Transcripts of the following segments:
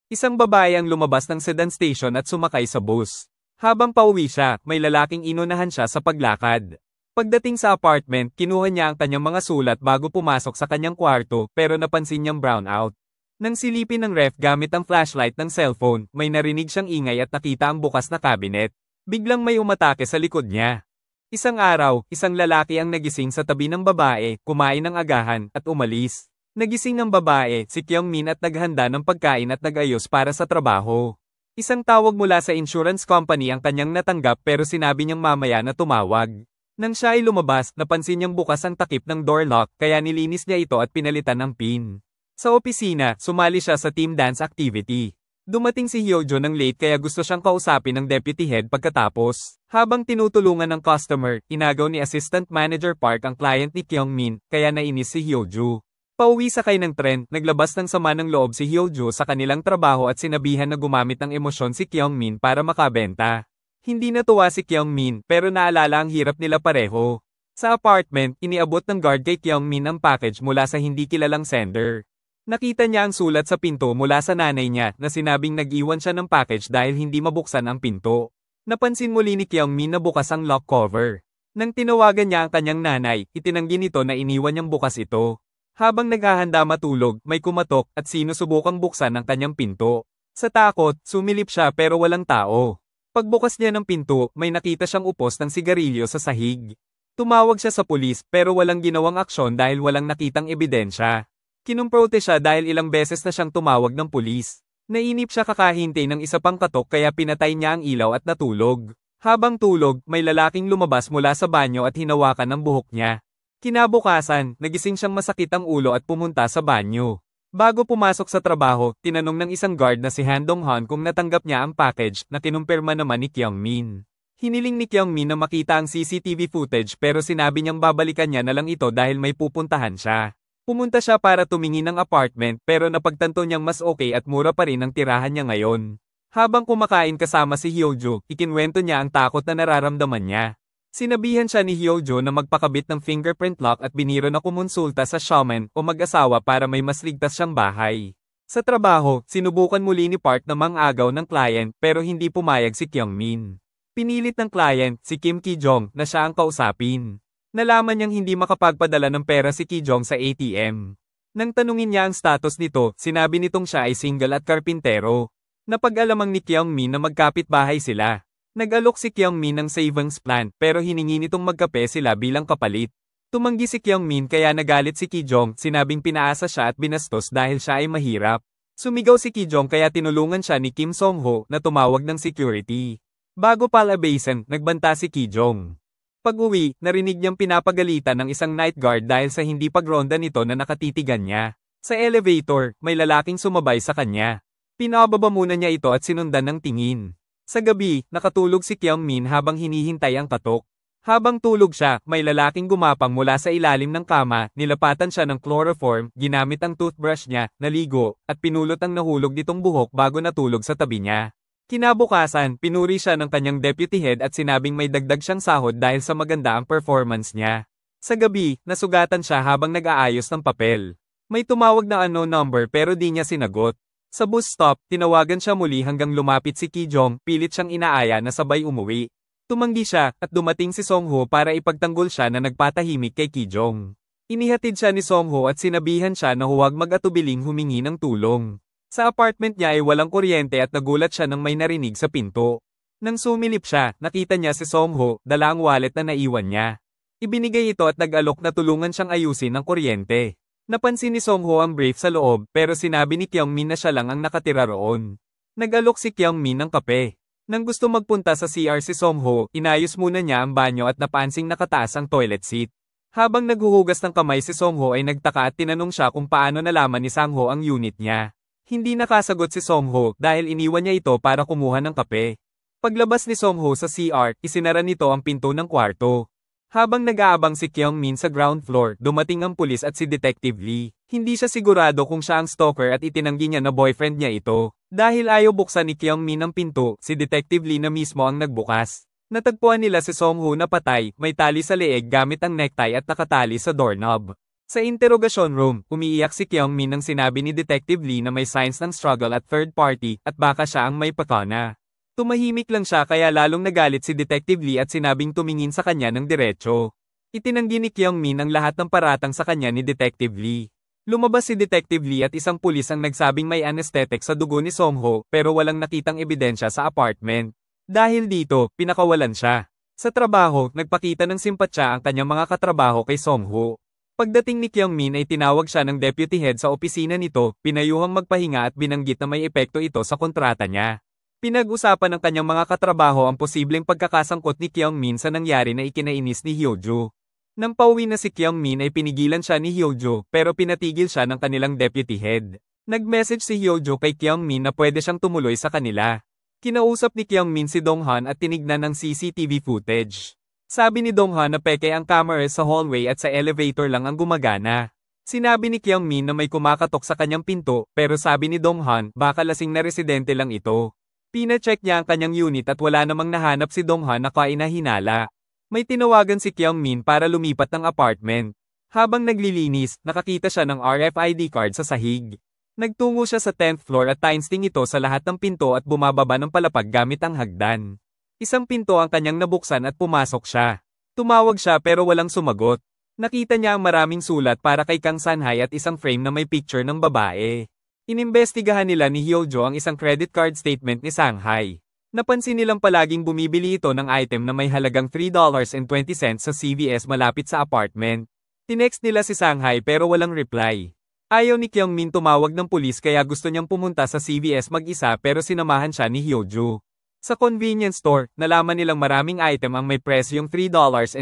Isang babae ang lumabas ng sedan station at sumakay sa bus. Habang pauwi siya, may lalaking inunahan siya sa paglakad. Pagdating sa apartment, kinuha niya ang kanyang mga sulat bago pumasok sa kanyang kwarto pero napansin niyang brown out. Nang silipin ng ref gamit ang flashlight ng cellphone, may narinig siyang ingay at nakita ang bukas na cabinet. Biglang may umatake sa likod niya. Isang araw, isang lalaki ang nagising sa tabi ng babae, kumain ng agahan, at umalis. Nagising ang babae, si Kyungmin at naghanda ng pagkain at nag-ayos para sa trabaho. Isang tawag mula sa insurance company ang kanyang natanggap pero sinabi niyang mamaya na tumawag. Nang siya ay lumabas, napansin niyang bukas ang takip ng door lock kaya nilinis niya ito at pinalitan ng pin. Sa opisina, sumali siya sa team dance activity. Dumating si Hyojo ng late kaya gusto siyang kausapin ng deputy head pagkatapos. Habang tinutulungan ng customer, inagaw ni Assistant Manager Park ang client ni Kyungmin, kaya nainis si Hyojo. Pauwi sakay ng tren, naglabas ng sama ng loob si Hyojo sa kanilang trabaho at sinabihan na gumamit ng emosyon si Kyungmin para makabenta. Hindi natuwa si Kyungmin pero naalala ang hirap nila pareho. Sa apartment, iniabot ng guard kay Kyungmin ang package mula sa hindi kilalang sender. Nakita niya ang sulat sa pinto mula sa nanay niya na sinabing nag-iwan siya ng package dahil hindi mabuksan ang pinto. Napansin muli ni Kyungmin na bukas ang lock cover. Nang tinawagan niya ang kanyang nanay, itinanggi nito na iniwan niyang bukas ito. Habang naghahanda matulog, may kumatok at sinusubukang buksan ang kanyang pinto. Sa takot, sumilip siya pero walang tao. Pagbukas niya ng pinto, may nakita siyang upos ng sigarilyo sa sahig. Tumawag siya sa pulis pero walang ginawang aksyon dahil walang nakitang ebidensya. Kinumprote siya dahil ilang beses na siyang tumawag ng pulis. Nainip siya kakahintay ng isa pang katok kaya pinatay niya ang ilaw at natulog. Habang tulog, may lalaking lumabas mula sa banyo at hinawakan ang buhok niya. Kinabukasan, nagising siyang masakit ang ulo at pumunta sa banyo. Bago pumasok sa trabaho, tinanong ng isang guard na si Han Dong-han kung natanggap niya ang package na kinumpirma naman ni Kyungmin. Hiniling ni Kyungmin na makita ang CCTV footage pero sinabi niyang babalikan niya na lang ito dahil may pupuntahan siya. Pumunta siya para tumingin ng apartment pero napagtanto niyang mas okay at mura pa rin ang tirahan niya ngayon. Habang kumakain kasama si Hyojo, ikinwento niya ang takot na nararamdaman niya. Sinabihan siya ni Hyojo na magpakabit ng fingerprint lock at biniro na kumonsulta sa shaman o mag-asawa para may mas ligtas siyang bahay. Sa trabaho, sinubukan muli ni Park na mang-agaw ng client pero hindi pumayag si Kyungmin. Pinilit ng client, si Kim Ki-jong, na siya ang kausapin. Nalaman niyang hindi makapagpadala ng pera si Ki-jong sa ATM. Nang tanungin niya ang status nito, sinabi nitong siya ay single at karpintero. Napag-alamang ni Kyungmin na magkapit-bahay sila. Nag-alok si Kyungmin ng savings plan pero hiningi nitong magkape sila bilang kapalit. Tumanggi si Kyungmin kaya nagalit si Ki-jong, sinabing pinaasa siya at binastos dahil siya ay mahirap. Sumigaw si Ki-jong kaya tinulungan siya ni Kim Song-ho na tumawag ng security. Bago palabasin, nagbanta si Ki-jong. Pag-uwi, narinig niyang pinapagalitan ng isang night guard dahil sa hindi pagronda nito na nakatitigan niya. Sa elevator, may lalaking sumabay sa kanya. Pinababa muna niya ito at sinundan ng tingin. Sa gabi, nakatulog si Kyungmin habang hinihintay ang katok. Habang tulog siya, may lalaking gumapang mula sa ilalim ng kama, nilapatan siya ng chloroform, ginamit ang toothbrush niya, naligo, at pinulot ang nahulog nitong buhok bago natulog sa tabi niya. Kinabukasan, pinuri siya ng kanyang deputy head at sinabing may dagdag siyang sahod dahil sa maganda ang performance niya. Sa gabi, nasugatan siya habang nag-aayos ng papel. May tumawag na unknown number pero di niya sinagot. Sa bus stop, tinawagan siya muli hanggang lumapit si Ki-jong, pilit siyang inaaya na sabay umuwi. Tumanggi siya at dumating si Song-ho para ipagtanggol siya na nagpatahimik kay Ki-jong. Inihatid siya ni Song-ho at sinabihan siya na huwag mag-atubiling humingi ng tulong. Sa apartment niya ay walang kuryente at nagulat siya nang may narinig sa pinto. Nang sumilip siya, nakita niya si Song-ho, dala ang wallet na naiwan niya. Ibinigay ito at nag-alok na tulungan siyang ayusin ang kuryente. Napansin ni Song-ho ang brief sa loob pero sinabi ni Kyungmin na siya lang ang nakatira roon. Nag-alok si Kyungmin ng kape. Nang gusto magpunta sa CR si Song-ho, inayos muna niya ang banyo at napansing nakataas ang toilet seat. Habang naghuhugas ng kamay si Song-ho ay nagtaka at tinanong siya kung paano nalaman ni Sang-ho ang unit niya. Hindi nakasagot si Song-ho dahil iniwan niya ito para kumuha ng kape. Paglabas ni Song-ho sa CR, isinara nito ang pinto ng kwarto. Habang nag-aabang si Kyungmin sa ground floor, dumating ang pulis at si Detective Lee. Hindi siya sigurado kung siya ang stalker at itinanggi niya na boyfriend niya ito. Dahil ayaw buksan ni Kyungmin ang pinto, si Detective Lee na mismo ang nagbukas. Natagpuan nila si Song-ho na patay, may tali sa leeg gamit ang necktie at nakatali sa doorknob. Sa interrogasyon room, umiiyak si Kyungmin nang sinabi ni Detective Lee na may signs ng struggle at third party at baka siya ang may pakana. Tumahimik lang siya kaya lalong nagalit si Detective Lee at sinabing tumingin sa kanya ng diretso. Itinanggi ni Kyungmin ang lahat ng paratang sa kanya ni Detective Lee. Lumabas si Detective Lee at isang pulis ang nagsabing may anesthetic sa dugo ni Songho pero walang nakitang ebidensya sa apartment. Dahil dito, pinakawalan siya. Sa trabaho, nagpakita ng simpatsya ang kanyang mga katrabaho kay Songho. Pagdating ni Kyungmin ay tinawag siya ng deputy head sa opisina nito, pinayuhang magpahinga at binanggit na may epekto ito sa kontrata niya. Pinag-usapan ng kanyang mga katrabaho ang posibleng pagkakasangkot ni Kyungmin sa nangyari na ikinainis ni Hyojo. Nang pauwi na si Kyungmin ay pinigilan siya ni Hyojo pero pinatigil siya ng kanilang deputy head. Nag-message si Hyojo kay Kyungmin na pwede siyang tumuloy sa kanila. Kinausap ni Kyungmin si Donghan at tinignan ng CCTV footage. Sabi ni Donghan na peke ang camera sa hallway at sa elevator lang ang gumagana. Sinabi ni Kyungmin na may kumakatok sa kanyang pinto, pero sabi ni Donghan baka lasing na residente lang ito. Pina-check niya ang kanyang unit at wala namang nahanap si Donghan na kainahinala. May tinawagan si Kyungmin para lumipat ng apartment. Habang naglilinis, nakakita siya ng RFID card sa sahig. Nagtungo siya sa 10th floor at tinesting ito sa lahat ng pinto at bumababa ng palapag gamit ang hagdan. Isang pinto ang kanyang nabuksan at pumasok siya. Tumawag siya pero walang sumagot. Nakita niya ang maraming sulat para kay Kang Sanhai at isang frame na may picture ng babae. Inimbestigahan nila ni Hyojo ang isang credit card statement ni Sanghai. Napansin nilang palaging bumibili ito ng item na may halagang $3.20 sa CVS malapit sa apartment. Tinext nila si Sanghai pero walang reply. Ayaw ni Kyungmin tumawag ng pulis kaya gusto niyang pumunta sa CVS mag-isa pero sinamahan siya ni Hyojo. Sa convenience store, nalaman nilang maraming item ang may presyong $3.20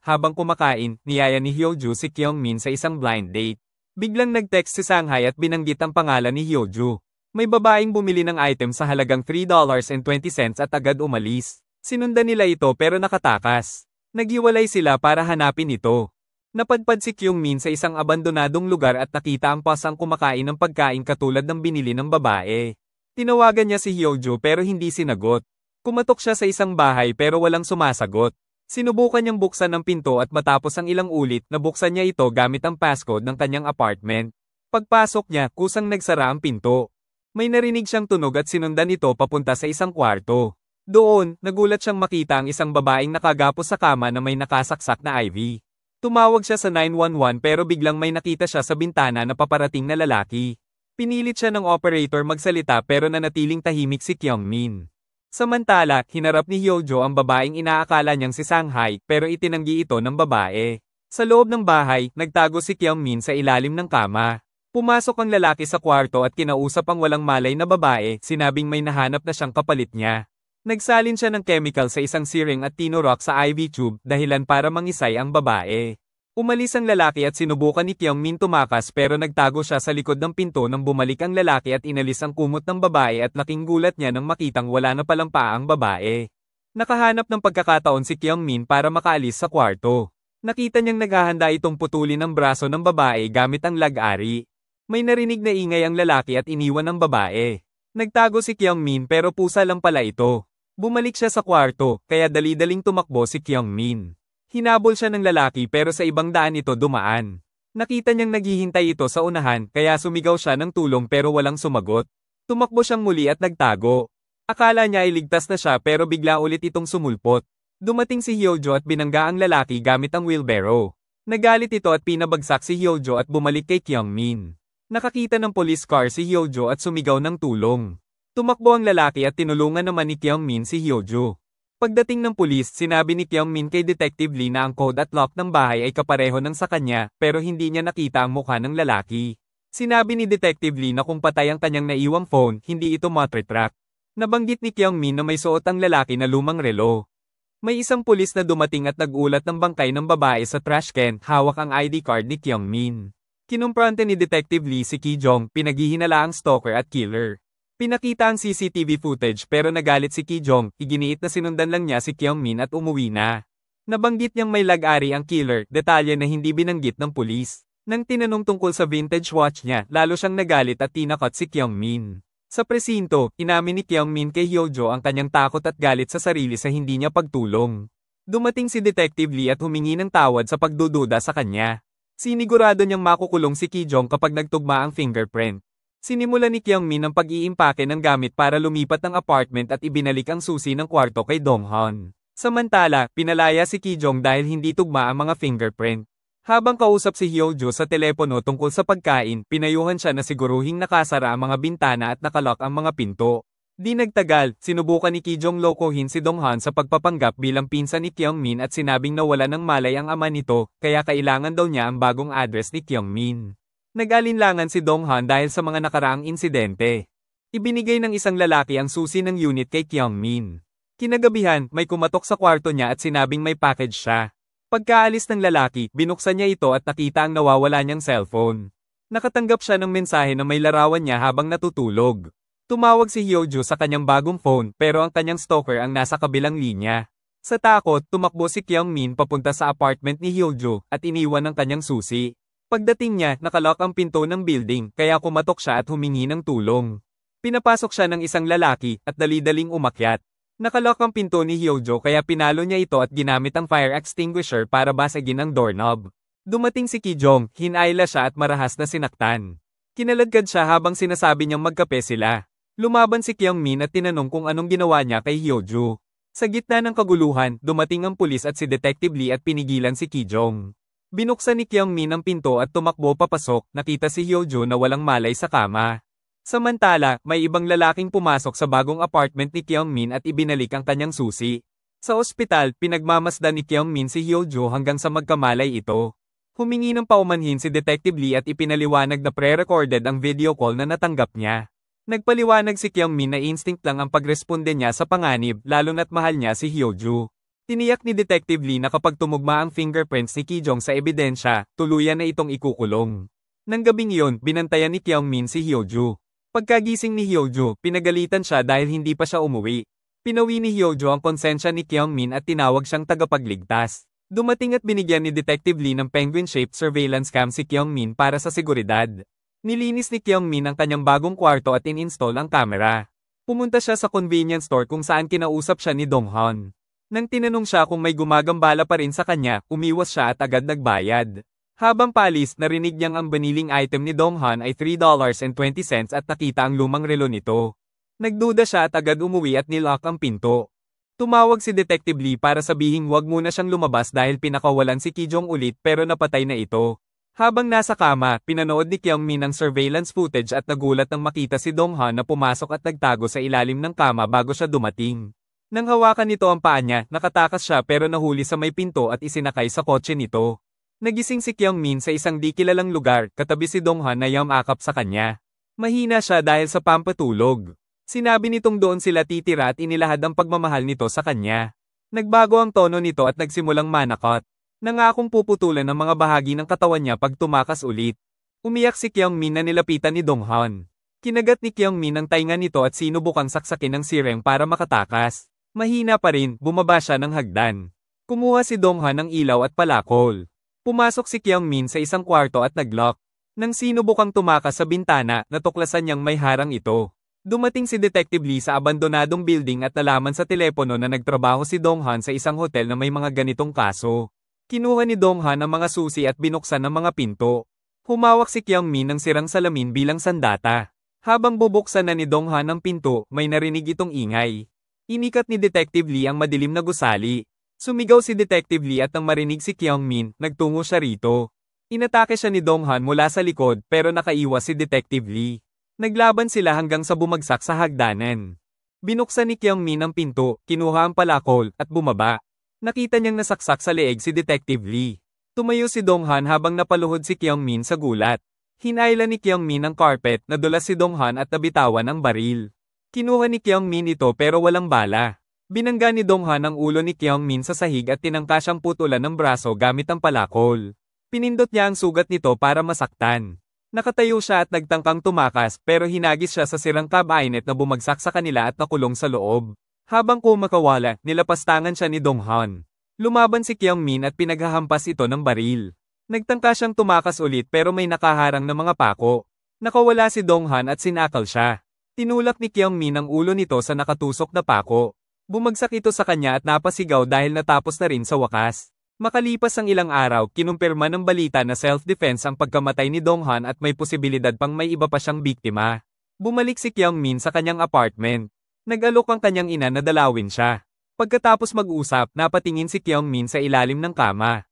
habang kumakain, niyaya ni Hyojo si Kyungmin sa isang blind date. Biglang nag-text si Sanghai at binanggit ang pangalan ni Hyojo. May babaeng bumili ng item sa halagang $3.20 at agad umalis. Sinundan nila ito pero nakatakas. Naghiwalay sila para hanapin ito. Napadpad si Kyungmin sa isang abandonadong lugar at nakita ang pasang kumakain ng pagkain katulad ng binili ng babae. Tinawagan niya si Hyojo pero hindi sinagot. Kumatok siya sa isang bahay pero walang sumasagot. Sinubukan niyang buksan ang pinto at matapos ang ilang ulit, nabuksan niya ito gamit ang passcode ng kanyang apartment. Pagpasok niya, kusang nagsara ang pinto. May narinig siyang tunog at sinundan ito papunta sa isang kwarto. Doon, nagulat siyang makita ang isang babaeng nakagapos sa kama na may nakasaksak na IV. Tumawag siya sa 911 pero biglang may nakita siya sa bintana na paparating na lalaki. Pinilit siya ng operator magsalita pero nanatiling tahimik si Kyungmin. Samantala, hinarap ni Hyojo ang babaeng inaakala niyang si Sanghai pero itinanggi ito ng babae. Sa loob ng bahay, nagtago si Kyungmin sa ilalim ng kama. Pumasok ang lalaki sa kwarto at kinausap ang walang malay na babae, sinabing may nahanap na siyang kapalit niya. Nagsalin siya ng chemical sa isang syringe at tinurok sa IV tube dahilan para mangisay ang babae. Umalis ang lalaki at sinubukan ni Kyungmin tumakas pero nagtago siya sa likod ng pinto nang bumalik ang lalaki at inalis ang kumot ng babae at laking gulat niya nang makitang wala na palang paa ang babae. Nakahanap ng pagkakataon si Kyungmin para makaalis sa kwarto. Nakita niyang naghahanda itong putulin ang braso ng babae gamit ang lag-ari. May narinig na ingay ang lalaki at iniwan ang babae. Nagtago si Kyungmin pero pusa lang pala ito. Bumalik siya sa kwarto, kaya dali-daling tumakbo si Kyungmin. Hinabol siya ng lalaki pero sa ibang daan ito dumaan. Nakita niyang naghihintay ito sa unahan kaya sumigaw siya ng tulong pero walang sumagot. Tumakbo siyang muli at nagtago. Akala niya ay ligtas na siya pero bigla ulit itong sumulpot. Dumating si Hyojo at binangga ang lalaki gamit ang wheelbarrow. Nagalit ito at pinabagsak si Hyojo at bumalik kay Kyungmin. Nakakita ng police car si Hyojo at sumigaw ng tulong. Tumakbo ang lalaki at tinulungan naman ni Kyungmin si Hyojo. Pagdating ng pulis, sinabi ni Kyungmin kay Detective Lee na ang code at lock ng bahay ay kapareho ng sa kanya, pero hindi niya nakita ang mukha ng lalaki. Sinabi ni Detective Lee na kung patay ang kanyang naiwang phone, hindi ito matretrack. Nabanggit ni Kyungmin na may suot ang lalaki na lumang relo. May isang pulis na dumating at nagulat ng bangkay ng babae sa trash can, hawak ang ID card ni Kyungmin. Kinumprante ni Detective Lee si Ki Jong, pinaghihinala ang stalker at killer. Pinakita ang CCTV footage pero nagalit si Ki Jong, iginiit na sinundan lang niya si Kyungmin at umuwi na. Nabanggit niyang may lag-ari ang killer, detalye na hindi binanggit ng pulis. Nang tinanong tungkol sa vintage watch niya, lalo siyang nagalit at tinakot si Kyungmin. Sa presinto, inamin ni Kyungmin kay Hyojo ang kanyang takot at galit sa sarili sa hindi niya pagtulong. Dumating si Detective Lee at humingi ng tawad sa pagdududa sa kanya. Sinigurado niyang makukulong si Kijong kapag nagtugma ang fingerprint. Sinimula ni Kyungmin ang pag-iimpake ng gamit para lumipat ng apartment at ibinalik ang susi ng kwarto kay Donghon. Samantala, pinalaya si Kijong dahil hindi tugma ang mga fingerprint. Habang kausap si Hyojo sa telepono tungkol sa pagkain, pinayuhan siya na siguruhing nakasara ang mga bintana at nakalock ang mga pinto. Di nagtagal, sinubukan ni Kijong lokohin si Donghon sa pagpapanggap bilang pinsan ni Kyungmin at sinabing nawala ng malay ang ama nito, kaya kailangan daw niya ang bagong address ni Kyungmin. Nag-alinlangan si Donghon dahil sa mga nakaraang insidente. Ibinigay ng isang lalaki ang susi ng unit kay Kyungmin. Kinagabihan, may kumatok sa kwarto niya at sinabing may package siya. Pagkaalis ng lalaki, binuksan niya ito at nakita ang nawawala niyang cellphone. Nakatanggap siya ng mensahe na may larawan niya habang natutulog. Tumawag si Hyojo sa kanyang bagong phone pero ang kanyang stalker ang nasa kabilang linya. Sa takot, tumakbo si Kyungmin papunta sa apartment ni Hyojo at iniwan ang kanyang susi. Pagdating niya, nakalock ang pinto ng building kaya kumatok siya at humingi ng tulong. Pinapasok siya ng isang lalaki at dali-daling umakyat. Nakalock ang pinto ni Hyojo kaya pinalo niya ito at ginamit ang fire extinguisher para basagin ang doorknob. Dumating si Kijong, hinayla siya at marahas na sinaktan. Kinaladkad siya habang sinasabi niyang magkape sila. Lumaban si Kyungmin at tinanong kung anong ginawa niya kay Hyojo. Sa gitna ng kaguluhan, dumating ang pulis at si Detective Lee at pinigilan si Kijong. Binuksan ni Kyungmin ang pinto at tumakbo papasok, nakita si Hyojo na walang malay sa kama. Samantala, may ibang lalaking pumasok sa bagong apartment ni Kyungmin at ibinalik ang kanyang susi. Sa ospital, pinagmamasdan ni Kyungmin si Hyojo hanggang sa magkamalay ito. Humingi ng paumanhin si Detective Lee at ipinaliwanag na pre-recorded ang video call na natanggap niya. Nagpaliwanag si Kyungmin na instinct lang ang pagresponde niya sa panganib lalo na't mahal niya si Hyojo. Tiniyak ni Detective Lee na kapag tumugma ang fingerprints ni Kijong sa ebidensya, tuluyan na itong ikukulong. Nang gabing iyon, binantayan ni Kyungmin si Hyojo. Pagkagising ni Hyojo, pinagalitan siya dahil hindi pa siya umuwi. Pinawi ni Hyojo ang konsensya ni Kyungmin at tinawag siyang tagapagligtas. Dumating at binigyan ni Detective Lee ng penguin-shaped surveillance cam si Kyungmin para sa seguridad. Nilinis ni Kyungmin ang kanyang bagong kwarto at in-install ang kamera. Pumunta siya sa convenience store kung saan kinausap siya ni Donghon. Nang tinanong siya kung may gumagambala pa rin sa kanya, umiwas siya at agad nagbayad. Habang palis, narinig niyang ang baniling item ni Donghon ay $3.20 at nakita ang lumang relo nito. Nagduda siya at agad umuwi at nilock ang pinto. Tumawag si Detective Lee para sabihing wag muna siyang lumabas dahil pinakawalan si Kijong ulit pero napatay na ito. Habang nasa kama, pinanood ni Kyungmin ang surveillance footage at nagulat nang makita si Donghon na pumasok at nagtago sa ilalim ng kama bago siya dumating. Nang hawakan nito ang paa niya, nakatakas siya pero nahuli sa may pinto at isinakay sa kotse nito. Nagising si Kyungmin sa isang di kilalang lugar, katabi si Donghon na yamakap sa kanya. Mahina siya dahil sa pampatulog. Sinabi nitong doon sila titira at inilahad ang pagmamahal nito sa kanya. Nagbago ang tono nito at nagsimulang manakot. Nangakong puputulan ang mga bahagi ng katawan niya pag tumakas ulit. Umiyak si Kyungmin na nilapitan ni Donghon. Kinagat ni Kyungmin ang tainga nito at sinubukang saksakin ng sireng para makatakas. Mahina pa rin, bumaba siya ng hagdan. Kumuha si Donghon ng ilaw at palakol. Pumasok si Kyungmin sa isang kwarto at naglock. Nang sinubukang tumakas sa bintana, natuklasan niyang may harang ito. Dumating si Detective Lee sa abandonadong building at nalaman sa telepono na nagtrabaho si Donghon sa isang hotel na may mga ganitong kaso. Kinuha ni Donghon ang mga susi at binuksan ang mga pinto. Humawak si Kyungmin ng sirang salamin bilang sandata. Habang bubuksan na ni Donghon ang pinto, may narinig itong ingay. Inikat ni Detective Lee ang madilim na gusali. Sumigaw si Detective Lee at nang marinig si Kyungmin, nagtungo siya rito. Inatake siya ni Donghon mula sa likod pero nakaiwas si Detective Lee. Naglaban sila hanggang sa bumagsak sa hagdanan. Binuksan ni Kyungmin ang pinto, kinuha ang palakol, at bumaba. Nakita niyang nasaksak sa leeg si Detective Lee. Tumayo si Donghon habang napaluhod si Kyungmin sa gulat. Hinayla ni Kyungmin ang carpet, nadulas si Donghon at nabitawan ang baril. Kinuha ni Kyungmin ito pero walang bala. Binangga ni Donghon ang ulo ni Kyungmin sa sahig at tinangka siyang putulan ng braso gamit ang palakol. Pinindot niya ang sugat nito para masaktan. Nakatayo siya at nagtangkang tumakas pero hinagis siya sa sirang cabinet na bumagsak sa kanila at nakulong sa loob. Habang kumakawala, nilapastangan siya ni Donghon. Lumaban si Kyungmin at pinaghahampas ito ng baril. Nagtangka siyang tumakas ulit pero may nakaharang na mga pako. Nakawala si Donghon at sinakal siya. Tinulak ni Kyungmin ang ulo nito sa nakatusok na pako. Bumagsak ito sa kanya at napasigaw dahil natapos na rin sa wakas. Makalipas ang ilang araw, kinumpirma ng balita na self-defense ang pagkamatay ni Donghan at may posibilidad pang may iba pa siyang biktima. Bumalik si Kyung Min sa kanyang apartment. Nag-alok ang kanyang ina na dalawin siya. Pagkatapos mag-usap, napatingin si Kyung Min sa ilalim ng kama.